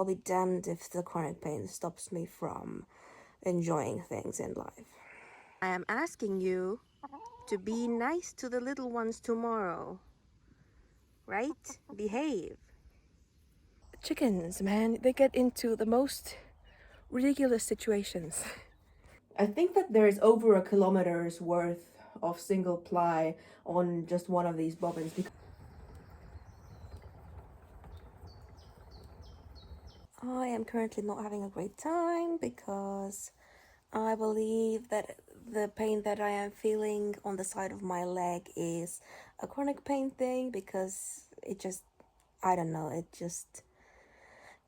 I'll be damned if the chronic pain stops me from enjoying things in life. I am asking you to be nice to the little ones tomorrow, right? Behave. Chickens, man, they get into the most ridiculous situations. I think that there is over a kilometer's worth of single ply on just one of these bobbins. I am currently not having a great time because I believe that the pain that I am feeling on the side of my leg is a chronic pain thing because I don't know,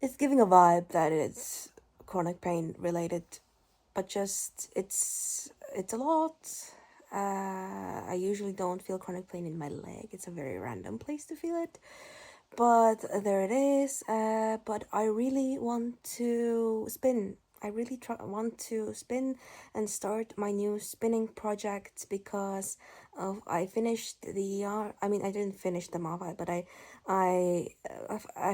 it's giving a vibe that it's chronic pain related, but it's a lot. I usually don't feel chronic pain in my leg. It's a very random place to feel it, but there it is. But I really want to spin. I really want to spin and start my new spinning project because I finished the yarn. I mean, I didn't finish them off, but I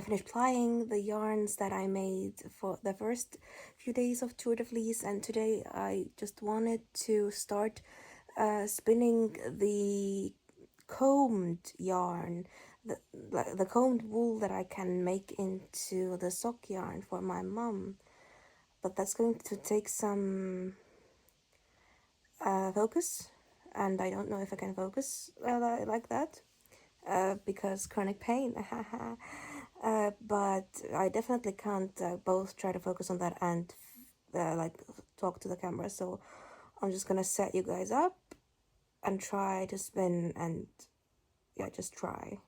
finished plying the yarns that I made for the first few days of Tour de Fleece, and today I just wanted to start spinning the combed yarn, the combed wool that I can make into the sock yarn for my mum. But that's going to take some focus, and I don't know if I can focus like that because chronic pain. But I definitely can't both try to focus on that and like talk to the camera. So I'm just gonna set you guys up and try to spin and yeah, just try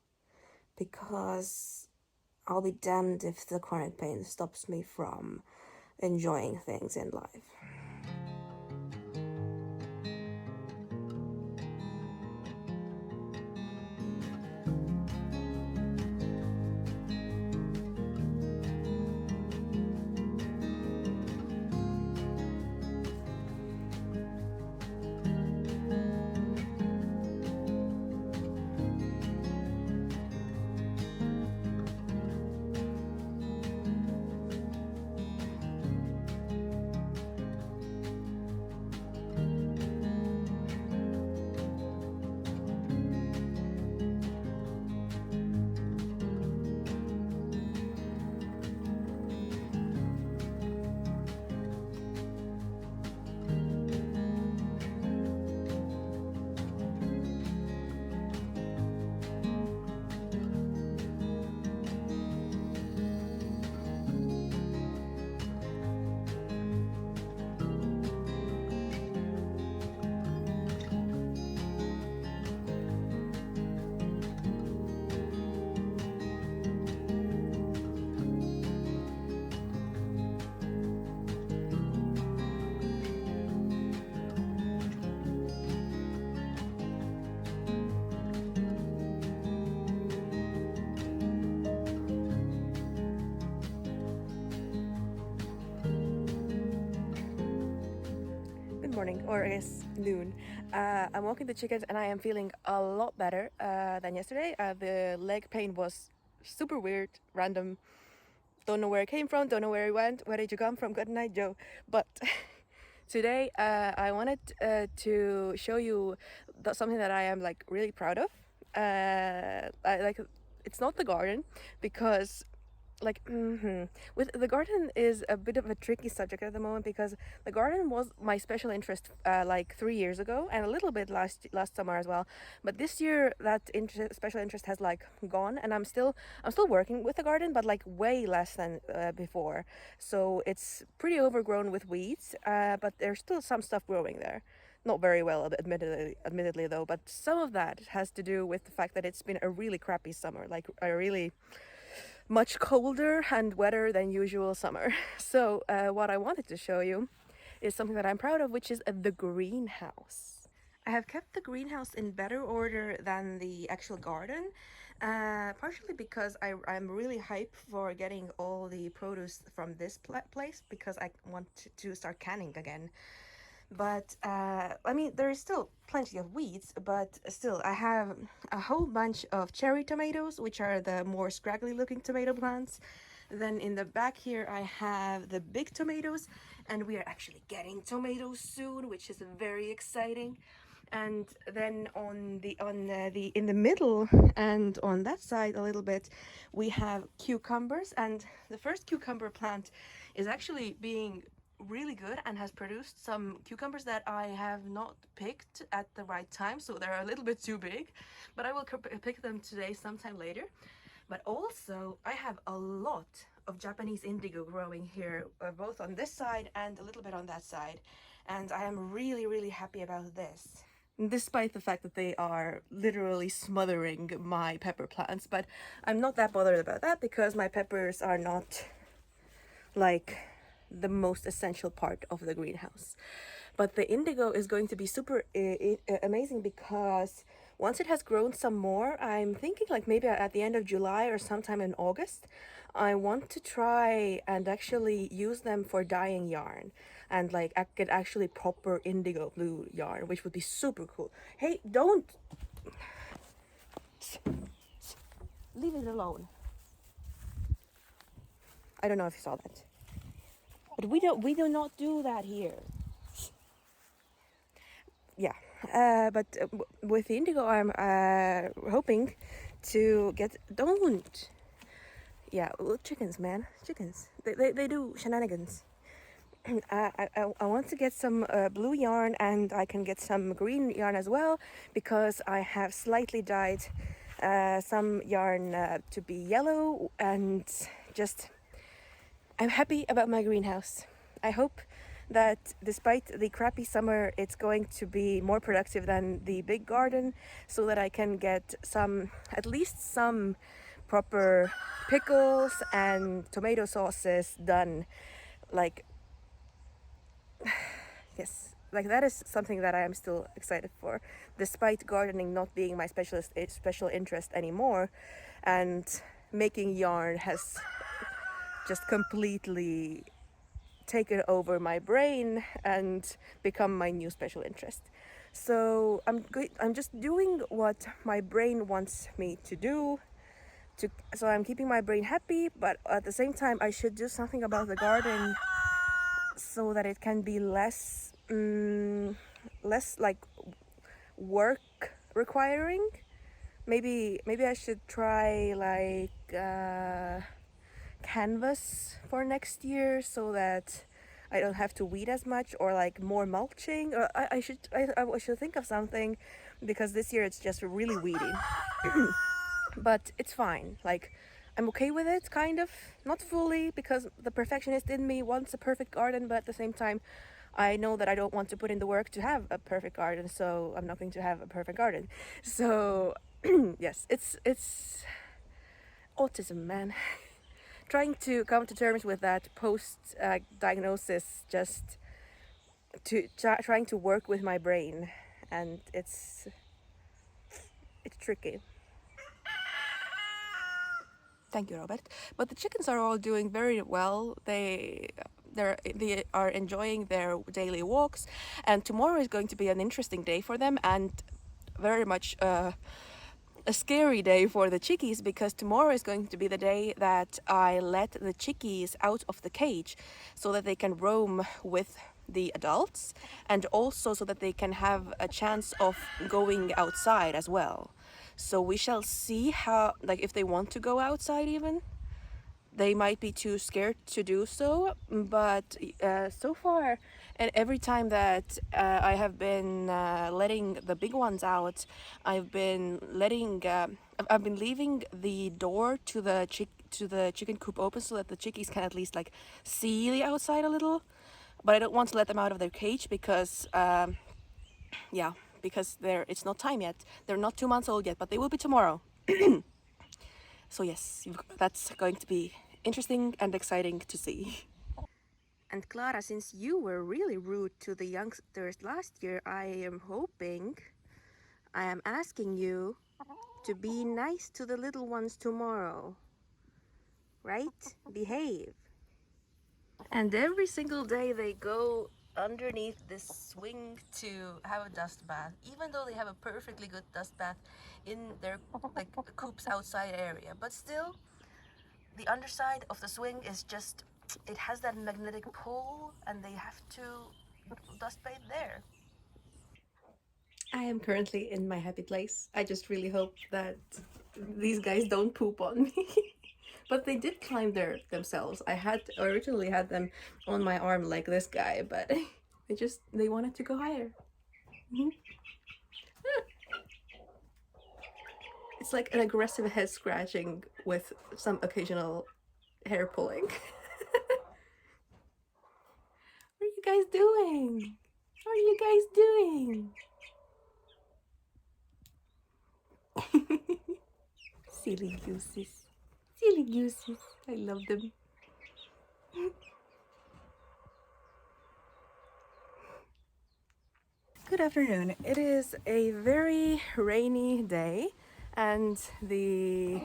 because I'll be damned if the chronic pain stops me from enjoying things in life. Good morning, or I guess noon. I'm walking the chickens and I am feeling a lot better than yesterday. The leg pain was super weird, random. Don't know where it came from, don't know where it went. Where did you come from? Good night, Joe. But today I wanted to show you something that I am like really proud of. It's not the garden because with the garden is a bit of a tricky subject at the moment because the garden was my special interest like 3 years ago and a little bit last summer as well, but this year that special interest has like gone, and I'm still working with the garden, but like way less than before. So it's pretty overgrown with weeds, but there's still some stuff growing there. Not very well, admittedly though, but some of that has to do with the fact that it's been a really crappy summer, like a really much colder and wetter than usual summer. So what I wanted to show you is something that I'm proud of, which is the greenhouse. I have kept the greenhouse in better order than the actual garden, partially because I'm really hyped for getting all the produce from this place because I want to start canning again. But I mean, there is still plenty of weeds, but still, I have a whole bunch of cherry tomatoes, which are the more scraggly looking tomato plants. Then in the back here I have the big tomatoes, and we are actually getting tomatoes soon, which is very exciting. And then on the in the middle and on that side a little bit, we have cucumbers, and the first cucumber plant is actually being really good and has produced some cucumbers that I have not picked at the right time, so they're a little bit too big, but I will pick them today sometime later. But also I have a lot of Japanese indigo growing here, both on this side and a little bit on that side, and I am really happy about this, despite the fact that they are literally smothering my pepper plants. But I'm not that bothered about that because my peppers are not like the most essential part of the greenhouse. But the indigo is going to be super amazing, because once it has grown some more, I'm thinking like maybe at the end of July or sometime in August, I want to try and actually use them for dyeing yarn, and like I get actually proper indigo blue yarn, which would be super cool. Hey, don't leave it alone. I don't know if you saw that, but we do not do that here. Yeah, but with the indigo, I'm hoping to get. Don't. Yeah, well, chickens, man, chickens. They do shenanigans. I want to get some blue yarn, and I can get some green yarn as well, because I have slightly dyed some yarn to be yellow, and just I'm happy about my greenhouse. I hope that despite the crappy summer, it's going to be more productive than the big garden, so that I can get some, at least some proper pickles and tomato sauces done. Like, yes, like that is something that I am still excited for, despite gardening not being my special interest anymore, and making yarn has just completely taken over my brain and become my new special interest. So I'm just doing what my brain wants me to do. So I'm keeping my brain happy, but at the same time I should do something about the garden so that it can be less like work requiring. Maybe I should try like canvas for next year, so that I don't have to weed as much, or like more mulching. Or I should think of something, because this year it's just really weedy. But it's fine. Like, I'm okay with it, kind of. Not fully, because the perfectionist in me wants a perfect garden, but at the same time, I know that I don't want to put in the work to have a perfect garden, so I'm not going to have a perfect garden. So, yes, it's autism, man. Trying to come to terms with that post diagnosis, just trying to work with my brain, and it's tricky. Thank you, Robert. But the chickens are all doing very well. They are enjoying their daily walks, and tomorrow is going to be an interesting day for them, and very much a scary day for the chickies, because tomorrow is going to be the day that I let the chickies out of the cage, so that they can roam with the adults, and also so that they can have a chance of going outside as well. So we shall see how, like, if they want to go outside even. They might be too scared to do so, but so far, and every time that I have been letting the big ones out, I've been leaving the door to the chicken coop open, so that the chickies can at least like see the outside a little. But I don't want to let them out of their cage, because yeah, because it's not time yet. They're not 2 months old yet, but they will be tomorrow. So yes, that's going to be interesting and exciting to see. And Clara, since you were really rude to the youngsters last year, I am asking you to be nice to the little ones tomorrow, right? Behave. And every single day they go underneath this swing to have a dust bath, even though they have a perfectly good dust bath in their like coop's outside area. But still, the underside of the swing is just, it has that magnetic pull and they have to dust bathe there. I am currently in my happy place. I just really hope that these guys don't poop on me. But they did climb there themselves. I originally had them on my arm like this guy, but they wanted to go higher. It's like an aggressive head scratching with some occasional hair pulling. What are you guys doing? What are you guys doing? Silly gooses. Silly gooses. I love them. Good afternoon. It is a very rainy day and the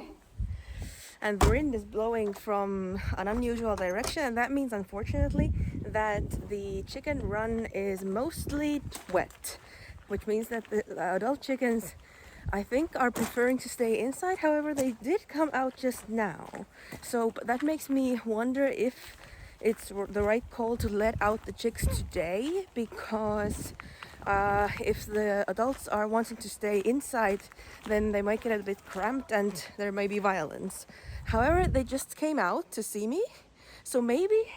wind is blowing from an unusual direction, and that means unfortunately that the chicken run is mostly wet, which means that the adult chickens, I think, are preferring to stay inside. However, they did come out just now, so that makes me wonder if it's the right call to let out the chicks today, because if the adults are wanting to stay inside, then they might get a bit cramped and there may be violence. However, they just came out to see me, so maybe,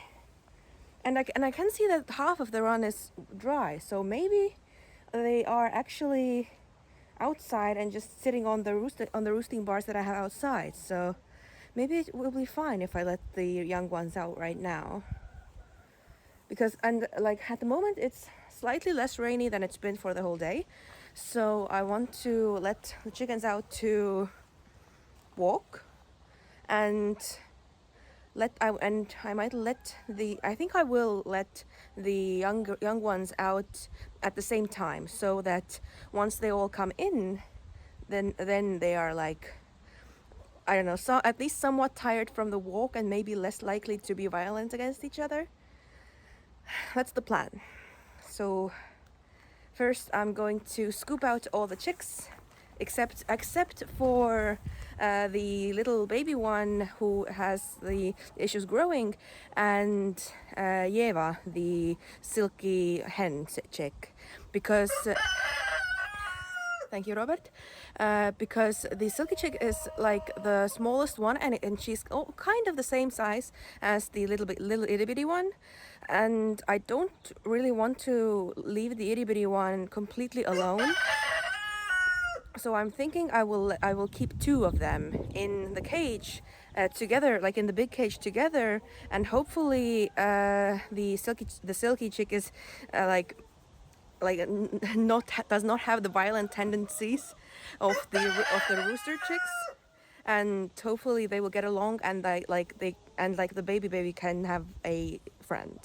and I can see that half of the run is dry, so maybe they are actually outside and just sitting on the roosting bars that I have outside. So maybe it will be fine if I let the young ones out right now. Because, and like at the moment it's slightly less rainy than it's been for the whole day, so I want to let the chickens out to walk, and I might let I think I will let the young ones out at the same time, so that once they all come in, then they are like, I don't know, so at least somewhat tired from the walk and maybe less likely to be violent against each other. That's the plan. So first I'm going to scoop out all the chicks, except for the little baby one who has the issues growing, and Yeva, the silky hen chick, because thank you, Robert. Because the silky chick is like the smallest one, and she's kind of the same size as the little itty bitty one, and I don't really want to leave the itty bitty one completely alone. So I'm thinking I will keep two of them in the cage together, like in the big cage together, and hopefully the silky chick is like does not have the violent tendencies of the rooster chicks, and hopefully they will get along, and the baby can have a friend,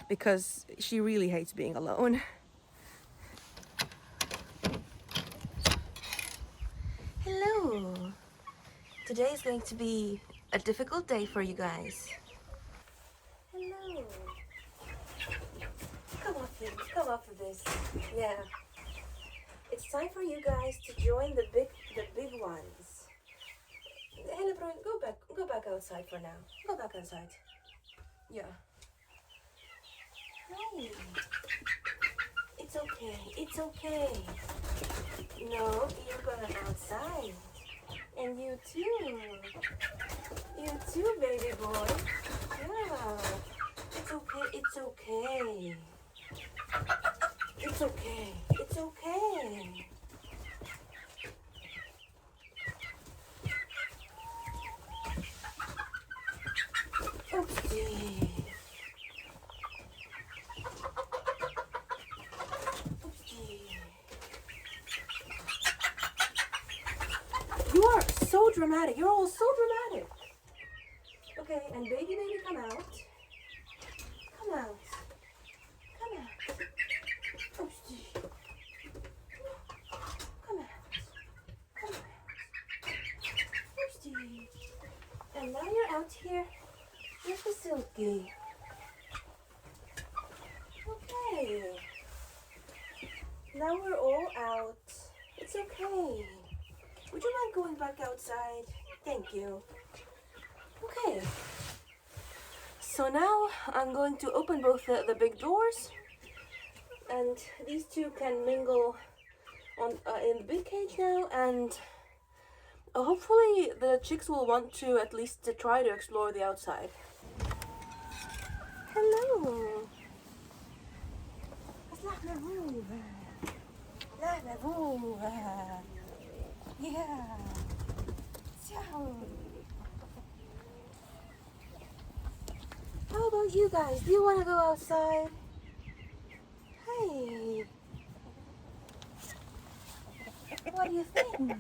because she really hates being alone. Hello. Today is going to be a difficult day for you guys. Hello. Come off of this. Yeah. It's time for you guys to join the big ones. Hellebrand, go back outside for now. Go back outside. Yeah. Hi. It's okay. No, you're going outside. And you too, baby boy. Yeah. It's okay. It's okay. Oopsie. You are so dramatic. You're all so dramatic. Okay, and baby, come out. Come out. Oopsie. Come out. Oopsie. And now you're out here with the silky. Okay. Now we're all out. It's okay. Would you mind going back outside? Thank you. Okay, so now I'm going to open both the big doors, and these two can mingle on in the big cage now, and hopefully the chicks will want to at least to try to explore the outside. Hello. Yeah. How about you guys? Do you want to go outside? Hey, what do you think?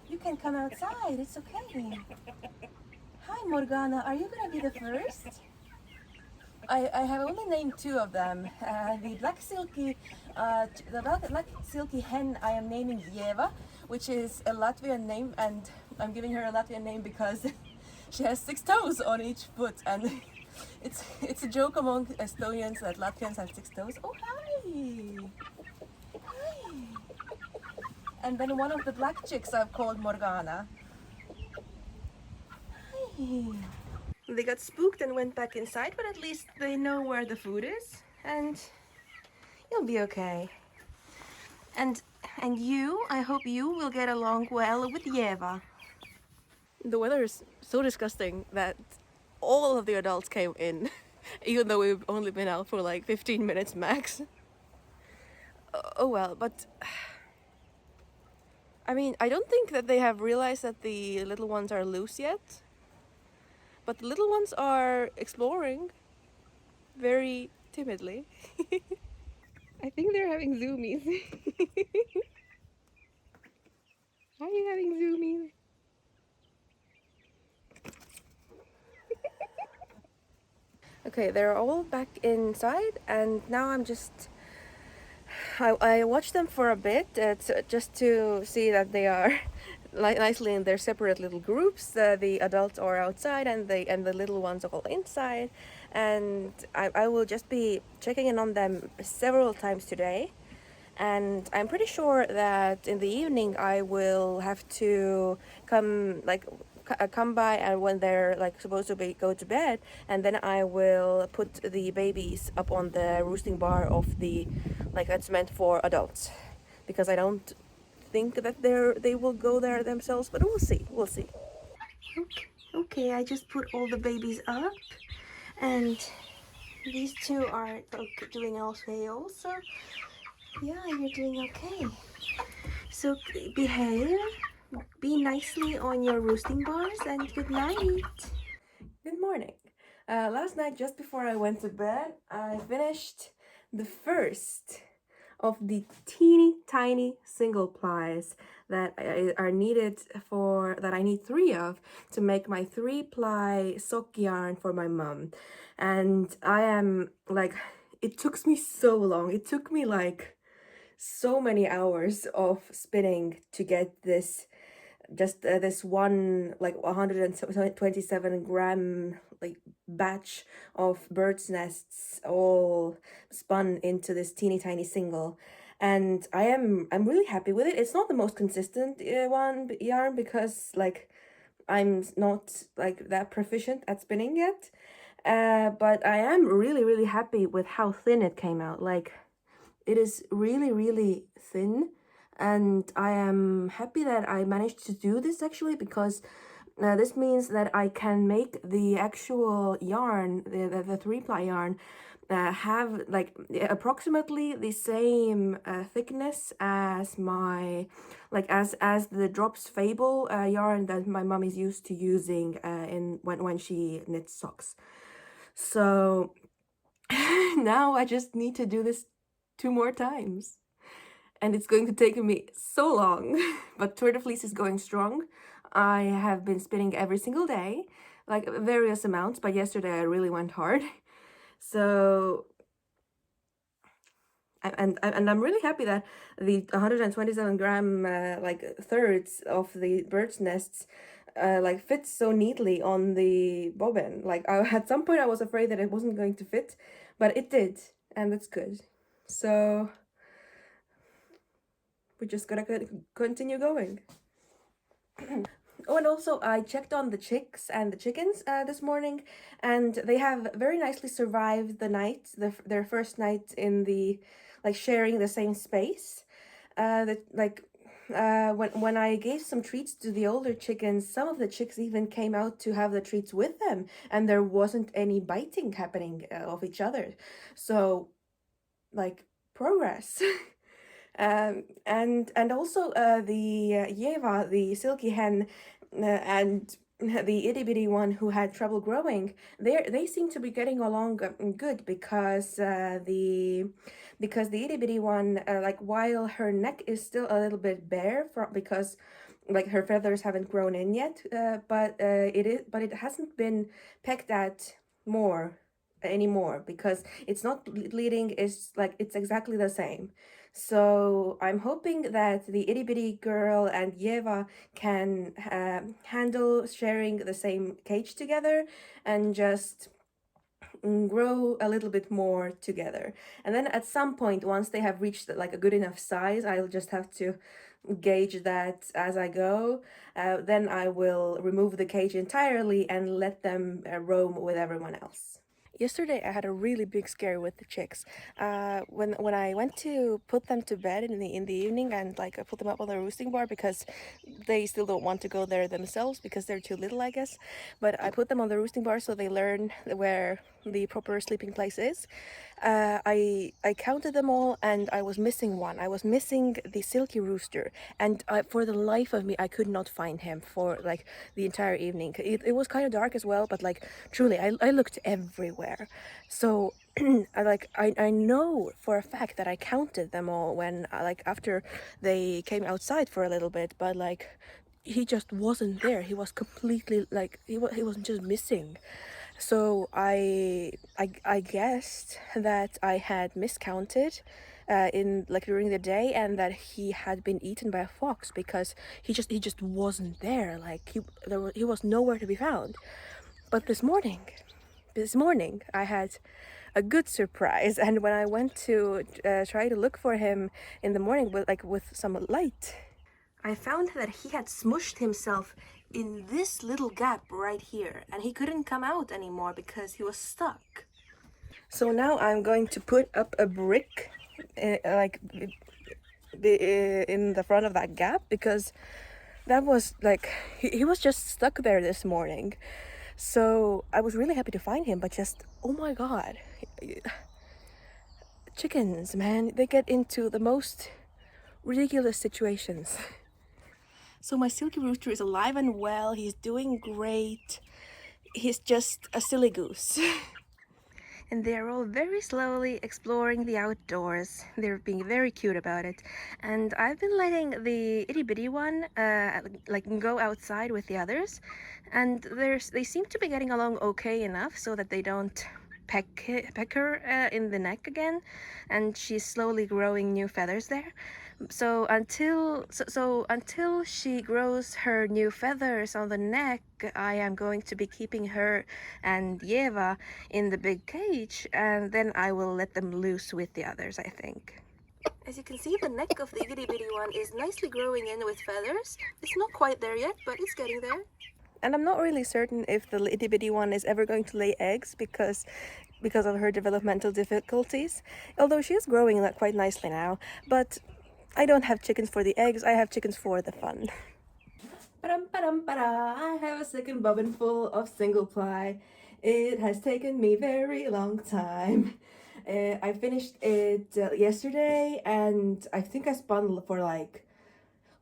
You can come outside, it's okay. Hi Morgana, are you gonna be the first? I have only named two of them. The black silky hen I am naming Yeva, which is a Latvian name, and I'm giving her a Latvian name because she has 6 toes on each foot, and it's a joke among Estonians that Latvians have 6 toes. Oh hi! Hi! And then one of the black chicks I've called Morgana. Hi! They got spooked and went back inside, but at least they know where the food is, and you'll be okay. And you, I hope you will get along well with Yeva. The weather is so disgusting that all of the adults came in, even though we've only been out for like 15 minutes max. Oh well, but I mean, I don't think that they have realized that the little ones are loose yet. But the little ones are exploring very timidly. I think they're having zoomies. Are you having zoomies? Okay, they're all back inside, and now I watched them for a bit, just to see that they are nicely in their separate little groups. The adults are outside, and the little ones are all inside. And I will just be checking in on them several times today. And I'm pretty sure that in the evening I will have to come by, and when they're like supposed to be go to bed, and then I will put the babies up on the roosting bar of the that's meant for adults, because I don't think that they will go there themselves, but we'll see. Okay, I just put all the babies up, and these two are doing okay also. Yeah, you're doing okay. So behave, be nicely on your roosting bars, and good night. Good morning. Last night, just before I went to bed, I finished the first of the teeny tiny single plies that are needed that I need 3 of to make my 3-ply sock yarn for my mom. And I am like, it took me so long. It took me like so many hours of spinning to get this this one 127 gram batch of birds nests all spun into this teeny tiny single. And I'm really happy with it. It's not the most consistent yarn, because I'm not that proficient at spinning yet, but I am really happy with how thin it came out. It is really thin, and I am happy that I managed to do this actually, because this means that I can make the actual yarn, the 3-ply yarn, have approximately the same thickness as my as the Drops Fable yarn that my mom is used to using when she knits socks. So now I just need to do this 2 more times, and it's going to take me so long. But Tour de Fleece is going strong. I have been spinning every single day, various amounts, but yesterday I really went hard. So and I'm really happy that the 127 gram thirds of the bird's nests fits so neatly on the bobbin. At some point I was afraid that it wasn't going to fit, but it did, and that's good. So we just gotta continue going. Oh, and also I checked on the chicks and the chickens this morning, and they have very nicely survived the night, their first night in the, like, sharing the same space. That like when I gave some treats to the older chickens, some of the chicks even came out to have the treats with them, and there wasn't any biting happening of each other. So, like, progress. And also the Yeva, the silky hen, and the itty bitty one who had trouble growing, they seem to be getting along good, because the itty bitty one, like, while her neck is still a little bit bare because, like, her feathers haven't grown in yet, but it hasn't been pecked at more anymore, because it's not bleeding. It's like it's exactly the same. So I'm hoping that the itty bitty girl and Yeva can handle sharing the same cage together, and just grow a little bit more together. And then at some point, once they have reached like a good enough size, I'll just have to gauge that as I go. Then I will remove the cage entirely and let them roam with everyone else. Yesterday I had a really big scare with the chicks. When I went to put them to bed in the evening, and like I put them up on the roosting bar because they still don't want to go there themselves because they're too little, I guess. But I put them on the roosting bar so they learn where the proper sleeping place is. I counted them all, and I was missing one. I was missing the silky rooster, and for the life of me, I could not find him for like the entire evening. It was kind of dark as well, but like truly, I looked everywhere. So I know for a fact that I counted them all when like after they came outside for a little bit, but like he just wasn't there. He was completely like he was just missing. So I guessed that I had miscounted in like during the day, and that he had been eaten by a fox, because he just wasn't there. Like he was nowhere to be found. But this morning I had a good surprise, and when I went to try to look for him in the morning with some light, I found that he had smushed himself in this little gap right here, and he couldn't come out anymore because he was stuck. So now I'm going to put up a brick in the front of that gap, because that was like he was just stuck there this morning. So I was really happy to find him, but just, oh my god, chickens, man, they get into the most ridiculous situations. So my silky rooster is alive and well. He's doing great. He's just a silly goose. And they're all very slowly exploring the outdoors. They're being very cute about it. And I've been letting the itty bitty one like go outside with the others, and they seem to be getting along okay enough so that they don't peck her in the neck again, and she's slowly growing new feathers there. So until she grows her new feathers on the neck, I am going to be keeping her and Yeva in the big cage, and then I will let them loose with the others, I think. As you can see, the neck of the itty bitty one is nicely growing in with feathers. It's not quite there yet, but it's getting there. And I'm not really certain if the itty bitty one is ever going to lay eggs, because of her developmental difficulties. Although she is growing that quite nicely now, but I don't have chickens for the eggs, I have chickens for the fun. I have a second bobbin full of single ply. It has taken me very long time. I finished it yesterday, and I think I spun for like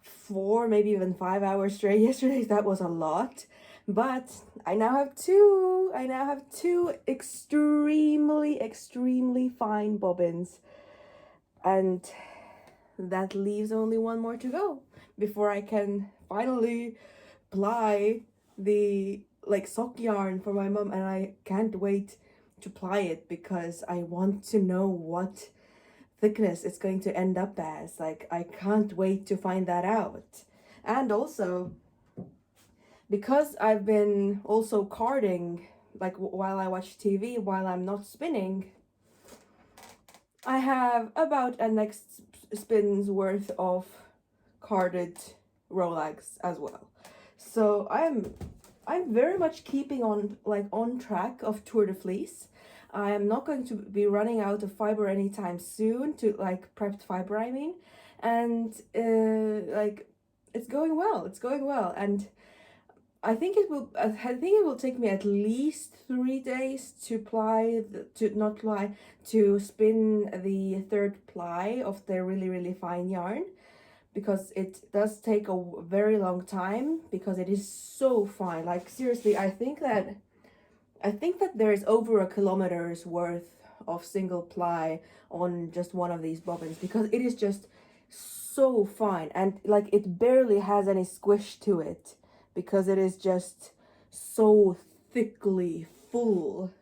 4, maybe even 5 hours straight yesterday. That was a lot. But I now have two. I now have two extremely, extremely fine bobbins. And that leaves only one more to go before I can finally ply the like sock yarn for my mom. And I can't wait to ply it, because I want to know what thickness it's going to end up as. Like, I can't wait to find that out. And also, because I've been also carding, like while I watch TV, while I'm not spinning, I have about a next spin's worth of carded Rolex as well. So I'm very much keeping on track of Tour de Fleece. I am not going to be running out of fiber anytime soon, to like prepped fiber, I mean. And like it's going well. It's going well. And I think it will take me at least 3 days to spin the third ply of the really fine yarn, because it does take a very long time because it is so fine. Like seriously, I think that there is over a kilometer's worth of single ply on just one of these bobbins, because it is just so fine, and like it barely has any squish to it because it is just so thickly full.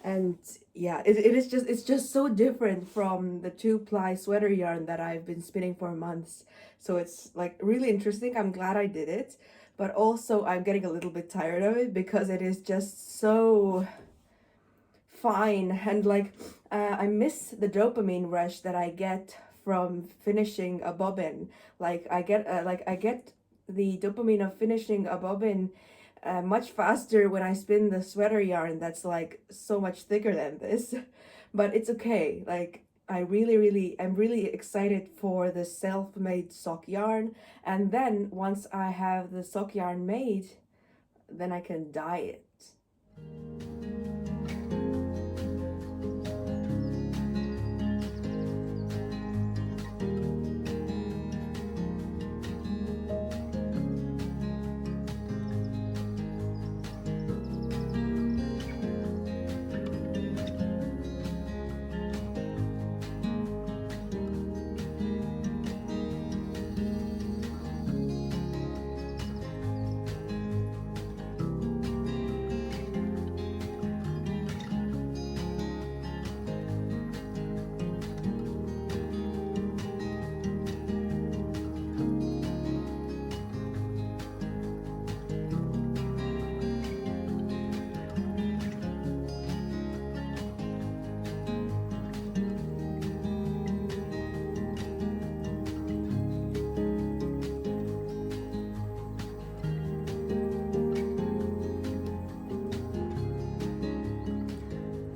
And yeah, it's just so different from the 2-ply sweater yarn that I've been spinning for months. So it's like really interesting. I'm glad I did it, but also I'm getting a little bit tired of it because it is just so fine. And like I miss the dopamine rush that I get from finishing a bobbin. Like I get the dopamine of finishing a bobbin much faster when I spin the sweater yarn that's like so much thicker than this. But it's okay. Like I'm really excited for the self-made sock yarn, and then once I have the sock yarn made, then I can dye it.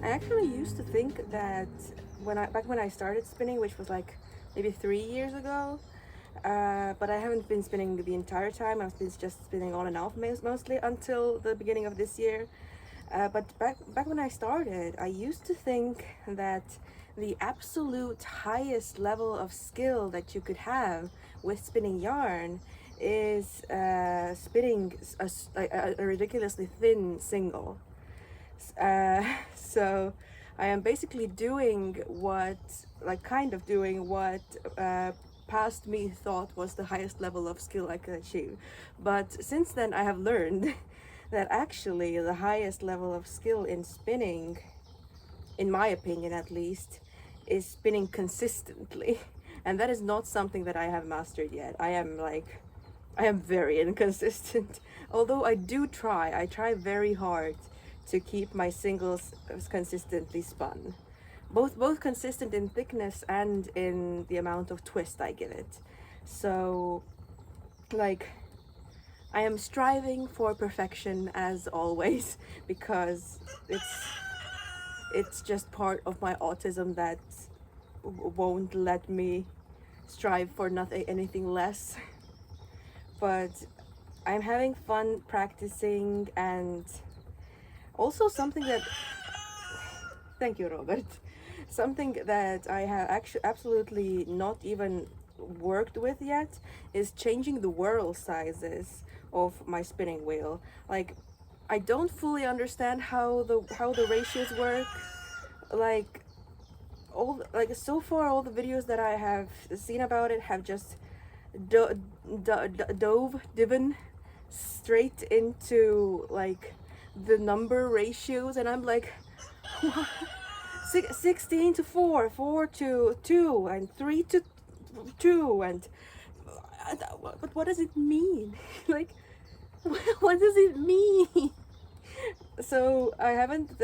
I actually used to think that back when I started spinning, which was like maybe 3 years ago, but I haven't been spinning the entire time. I've been just spinning on and off mostly until the beginning of this year. But back when I started, I used to think that the absolute highest level of skill that you could have with spinning yarn is spinning a ridiculously thin single. So I am basically doing kind of doing what past me thought was the highest level of skill I could achieve. But since then I have learned that actually the highest level of skill in spinning, in my opinion at least, is spinning consistently. And that is not something that I have mastered yet. I am very inconsistent. Although I try very hard to keep my singles consistently spun. Both consistent in thickness and in the amount of twist I give it. So like I am striving for perfection as always, because it's just part of my autism that won't let me strive for anything less. But I'm having fun practicing, and also something that thank you, Robert. Something that I have actually absolutely not even worked with yet is changing the whirl sizes of my spinning wheel. Like I don't fully understand how the ratios work. Like so far all the videos that I have seen about it have just divin straight into like the number ratios, and I'm like 16 to 4, 4 to 2, and 3 to 2, and but what does it mean? Like what does it mean? So I haven't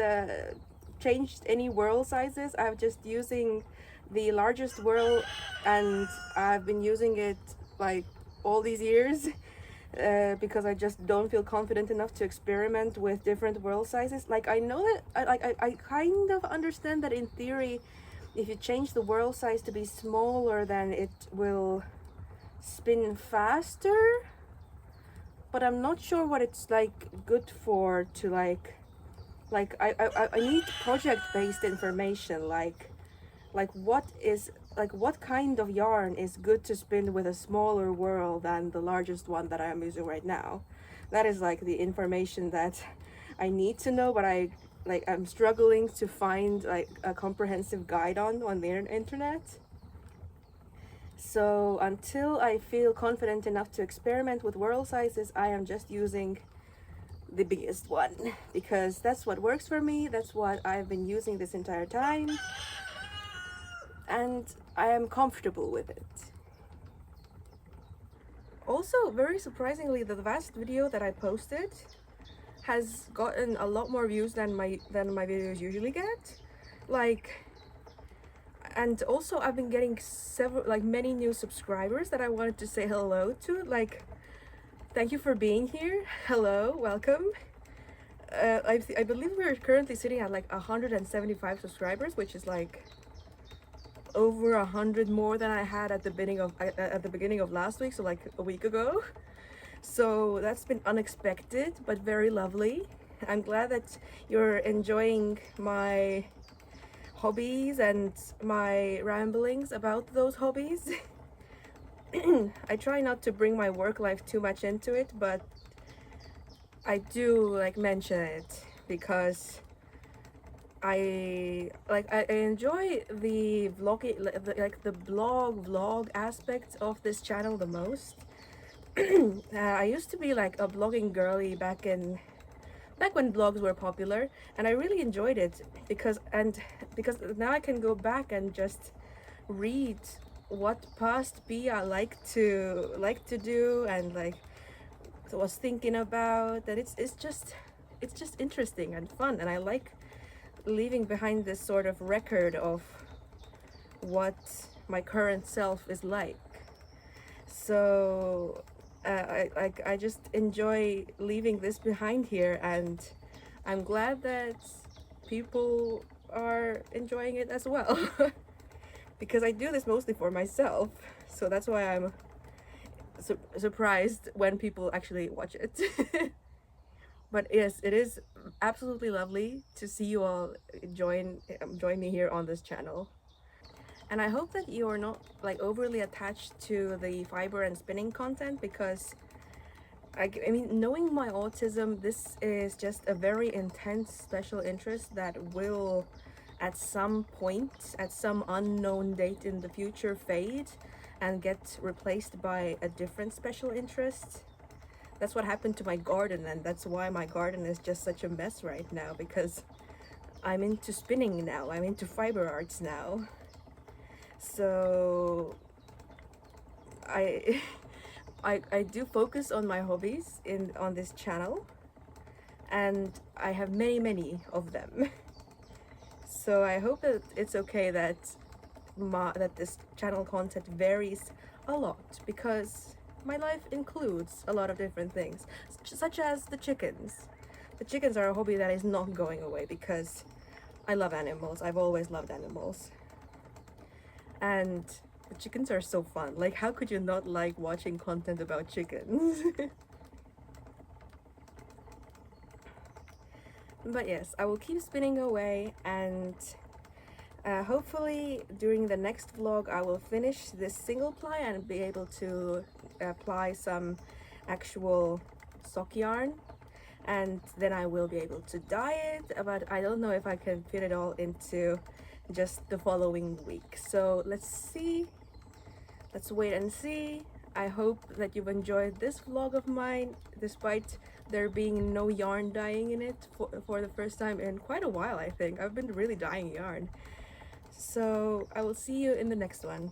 changed any whirl sizes. I'm just using the largest whirl, and I've been using it like all these years. because I just don't feel confident enough to experiment with different whirl sizes. Like, I know that I kind of understand that in theory, if you change the whirl size to be smaller, then it will spin faster, but I'm not sure what it's like good for. To I need project-based information, like what kind of yarn is good to spin with a smaller whirl than the largest one that I am using right now. That is like the information that I need to know, but I'm struggling to find like a comprehensive guide on the internet. So until I feel confident enough to experiment with whirl sizes, I am just using the biggest one because that's what works for me. That's what I've been using this entire time, and I am comfortable with it. Also, very surprisingly, the last video that I posted has gotten a lot more views than my videos usually get. Like, and also I've been getting many new subscribers that I wanted to say hello to. Like, thank you for being here. Hello, welcome. I believe we're currently sitting at like 175 subscribers, which is like over 100 more than I had at the beginning of last week, so like a week ago. So that's been unexpected but very lovely. I'm glad that you're enjoying my hobbies and my ramblings about those hobbies. I try not to bring my work life too much into it, but I do like mention it because I enjoy the vlogging, the vlog aspect of this channel the most. I used to be like a blogging girly back when blogs were popular, and I really enjoyed it because now I can go back and just read what past Pia liked to do and like was thinking about. That it's just interesting and fun, and I like leaving behind this sort of record of what my current self is like. So I just enjoy leaving this behind here, and I'm glad that people are enjoying it as well. Because I do this mostly for myself, so that's why I'm surprised when people actually watch it. But yes, it is absolutely lovely to see you all join me here on this channel. And I hope that you are not like overly attached to the fiber and spinning content, because I mean, knowing my autism, this is just a very intense special interest that will at some point, at some unknown date in the future, fade and get replaced by a different special interest. That's what happened to my garden, and that's why my garden is just such a mess right now, because I'm into spinning now, I'm into fiber arts now. So I do focus on my hobbies on this channel, and I have many of them. So I hope that it's okay that this channel content varies a lot, because my life includes a lot of different things, such as the chickens. The chickens are a hobby that is not going away because I love animals. I've always loved animals. And the chickens are so fun. Like, how could you not like watching content about chickens? But yes, I will keep spinning away, and hopefully during the next vlog I will finish this single ply and be able to apply some actual sock yarn, and then I will be able to dye it, but I don't know if I can fit it all into just the following week. So let's see, let's wait and see. I hope that you've enjoyed this vlog of mine, despite there being no yarn dyeing in it for the first time in quite a while. I think I've been really dyeing yarn. So I will see you in the next one.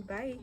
Bye.